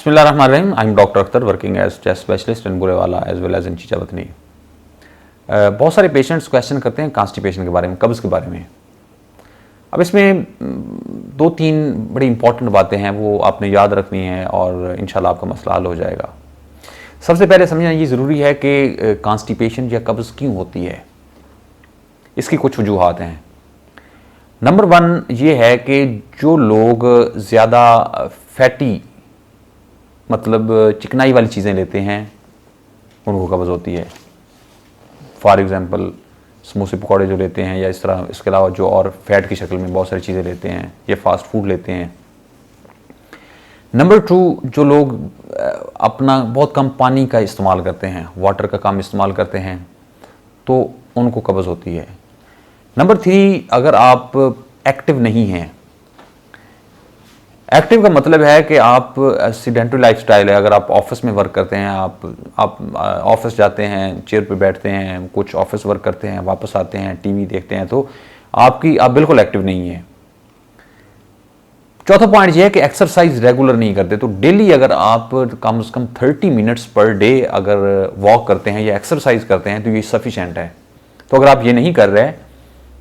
बिस्मिल्लाहिर्रहमानिर्रहीम। I am doctor Akhtar working as chest specialist in Burewala as well as in Chichawatni. बहुत सारे patients question करते हैं कॉन्स्टिपेशन के बारे में, कब्ज़ के बारे में। अब इसमें दो तीन बड़ी इंपॉर्टेंट बातें हैं, वो आपने याद रखनी है और इंशाल्लाह आपका मसला हल हो जाएगा। सबसे पहले समझना ये ज़रूरी है कि कॉन्स्टिपेशन या कब्ज़ क्यों होती है। इसकी कुछ वजूहात हैं। नंबर 1 ये है कि जो लोग ज़्यादा फैटी मतलब चिकनाई वाली चीज़ें लेते हैं उनको कब्ज़ होती है। फॉर एग्ज़ाम्पल समोसे पकौड़े जो लेते हैं, या इस तरह इसके अलावा जो और फैट की शक्ल में बहुत सारी चीज़ें लेते हैं, या फास्ट फूड लेते हैं। नंबर 2 जो लोग अपना बहुत कम पानी का इस्तेमाल करते हैं, वाटर का कम इस्तेमाल करते हैं, तो उनको कब्ज़ होती है। नंबर 3 अगर आप एक्टिव नहीं हैं। एक्टिव का मतलब है कि आप सीडेंटरी लाइफस्टाइल है। अगर आप ऑफिस में वर्क करते हैं, आप ऑफिस जाते हैं, चेयर पे बैठते हैं, कुछ ऑफिस वर्क करते हैं, वापस आते हैं, टीवी देखते हैं, तो आप बिल्कुल एक्टिव नहीं है। चौथा पॉइंट ये है कि एक्सरसाइज रेगुलर नहीं करते। तो डेली अगर आप कम से कम 30 मिनट्स पर डे अगर वॉक करते हैं या एक्सरसाइज करते हैं तो ये सफिशिएंट है। तो अगर आप ये नहीं कर रहे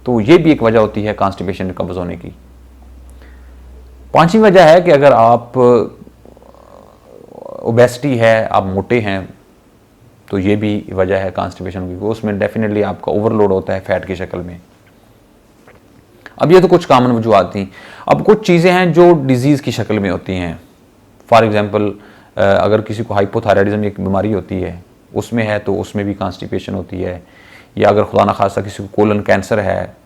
तो ये भी एक वजह होती है कॉन्स्टिपेशन कब्ज़ होने की। 5वीं वजह है कि अगर आप ओबेसिटी है, आप मोटे हैं, तो ये भी वजह है कॉन्स्टिपेशन की। उसमें डेफिनेटली आपका ओवरलोड होता है फैट की शक्ल में। अब ये तो कुछ कॉमन वजूहात थी। अब कुछ चीज़ें हैं जो डिजीज़ की शक्ल में होती हैं। फॉर एग्जांपल अगर किसी को हाइपोथायराइडिज्म एक बीमारी होती है, उसमें है तो उसमें भी कॉन्स्टिपेशन होती है। या अगर खुदा न खास्ता किसी को कोलन कैंसर है,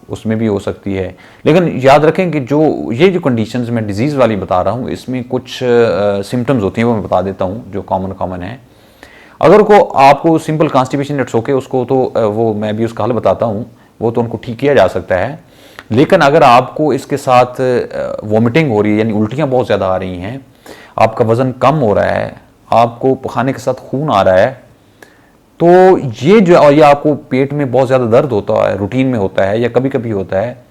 उसमें भी हो सकती है। लेकिन याद रखें कि जो कंडीशंस मैं डिजीज़ वाली बता रहा हूँ, इसमें कुछ सिम्टम्स होती हैं, वो मैं बता देता हूँ जो कॉमन है। अगर आपको सिंपल कॉन्स्टिपेशन इट्स ओके, उसको तो वो मैं भी उसका हल बताता हूँ, वो तो उनको ठीक किया जा सकता है। लेकिन अगर आपको इसके साथ वॉमिटिंग हो रही है, यानी उल्टियाँ बहुत ज़्यादा आ रही हैं, आपका वज़न कम हो रहा है, आपको खाने के साथ खून आ रहा है, तो ये आपको पेट में बहुत ज़्यादा दर्द होता है, रूटीन में होता है या कभी कभी होता है,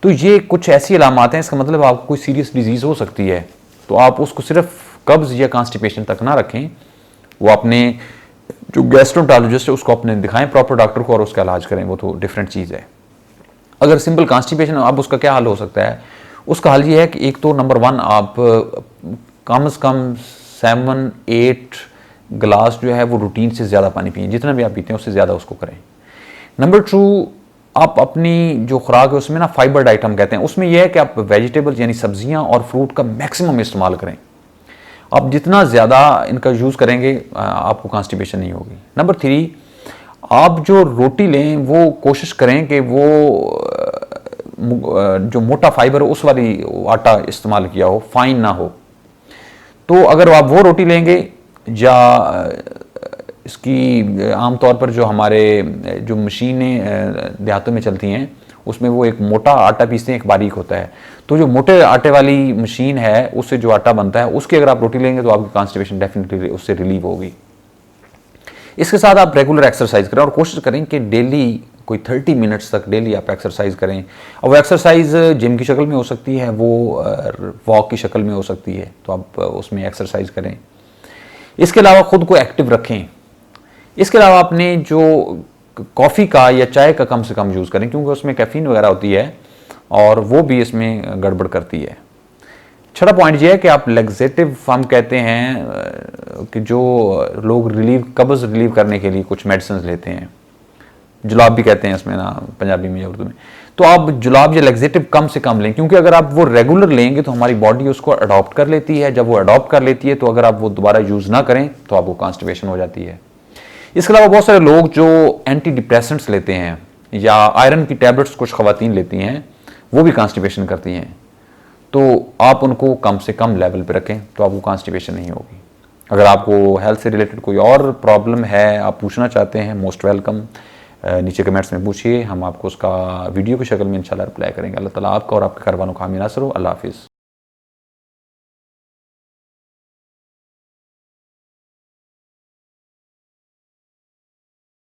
तो ये कुछ ऐसी अलामात हैं, इसका मतलब आपको कोई सीरियस डिजीज़ हो सकती है। तो आप उसको सिर्फ कब्ज़ या कॉन्स्टिपेशन तक ना रखें, वो अपने जो गैस्ट्रोएंटरोलॉजिस्ट है उसको अपने दिखाएं प्रॉपर डॉक्टर को और उसका इलाज करें, वो तो डिफरेंट चीज़ है। अगर सिंपल कॉन्स्टिपेशन, अब उसका क्या हल हो सकता है? उसका हल ये है कि एक तो नंबर 1 आप कम से कम 7-8 गिलास जो है वो रूटीन से ज़्यादा पानी पिए। जितना भी आप पीते हैं उससे ज़्यादा उसको करें। नंबर 2 आप अपनी जो खुराक है उसमें ना फाइबर डाइट हम कहते हैं, उसमें यह है कि आप वेजिटेबल्स यानी सब्जियां और फ्रूट का मैक्सिमम इस्तेमाल करें। आप जितना ज़्यादा इनका यूज़ करेंगे आपको कॉन्स्टिपेशन नहीं होगी। नंबर 3 आप जो रोटी लें वो कोशिश करें कि वो जो मोटा फाइबर हो उस वाली आटा इस्तेमाल किया हो, फाइन ना हो। तो अगर आप वो रोटी लेंगे, या इसकी आमतौर पर जो हमारे जो मशीनें देहातों में चलती हैं उसमें वो एक मोटा आटा पीसते हैं, एक बारीक होता है। तो जो मोटे आटे वाली मशीन है उससे जो आटा बनता है उसकी अगर आप रोटी लेंगे तो आपकी कॉन्स्टिपेशन डेफिनेटली उससे रिलीव होगी। इसके साथ आप रेगुलर एक्सरसाइज करें और कोशिश करें कि डेली कोई 30 मिनट्स तक डेली आप एक्सरसाइज करें। और वो एक्सरसाइज जिम की शक्ल में हो सकती है, वो वॉक की शक्ल में हो सकती है, तो आप उसमें एक्सरसाइज करें। इसके अलावा खुद को एक्टिव रखें। इसके अलावा आपने जो कॉफ़ी का या चाय का कम से कम यूज़ करें, क्योंकि उसमें कैफीन वगैरह होती है और वो भी इसमें गड़बड़ करती है। छठा पॉइंट ये है कि आप लेग्जेटिव हम कहते हैं कि जो लोग कब्ज़ रिलीव करने के लिए कुछ मेडिसिन लेते हैं, जुलाब भी कहते हैं इसमें ना पंजाबी में या उर्दू में, तो आप जुलाब या लेग्जेटिव कम से कम लें, क्योंकि अगर आप वो रेगुलर लेंगे तो हमारी बॉडी उसको अडॉप्ट कर लेती है। जब वो अडॉप्ट कर लेती है तो अगर आप वो दोबारा यूज़ ना करें तो आपको कॉन्स्टिपेशन हो जाती है। इसके अलावा बहुत सारे लोग जो एंटी डिप्रेसेंट्स लेते हैं या आयरन की टैबलेट्स कुछ ख़वातीन लेती हैं, वो भी कॉन्स्टिपेशन करती हैं। तो आप उनको कम से कम लेवल पे रखें तो आपको कॉन्स्टिपेशन नहीं होगी। अगर आपको हेल्थ से रिलेटेड कोई और प्रॉब्लम है, आप पूछना चाहते हैं, मोस्ट वेलकम, नीचे कमेंट्स में पूछिए, हम आपको उसका वीडियो की शक्ल में इंशाल्लाह रिप्लाई करेंगे। अल्लाह ताला आपका और आपके कारवानों का हामी नासर हो। अल्लाह हाफिज़।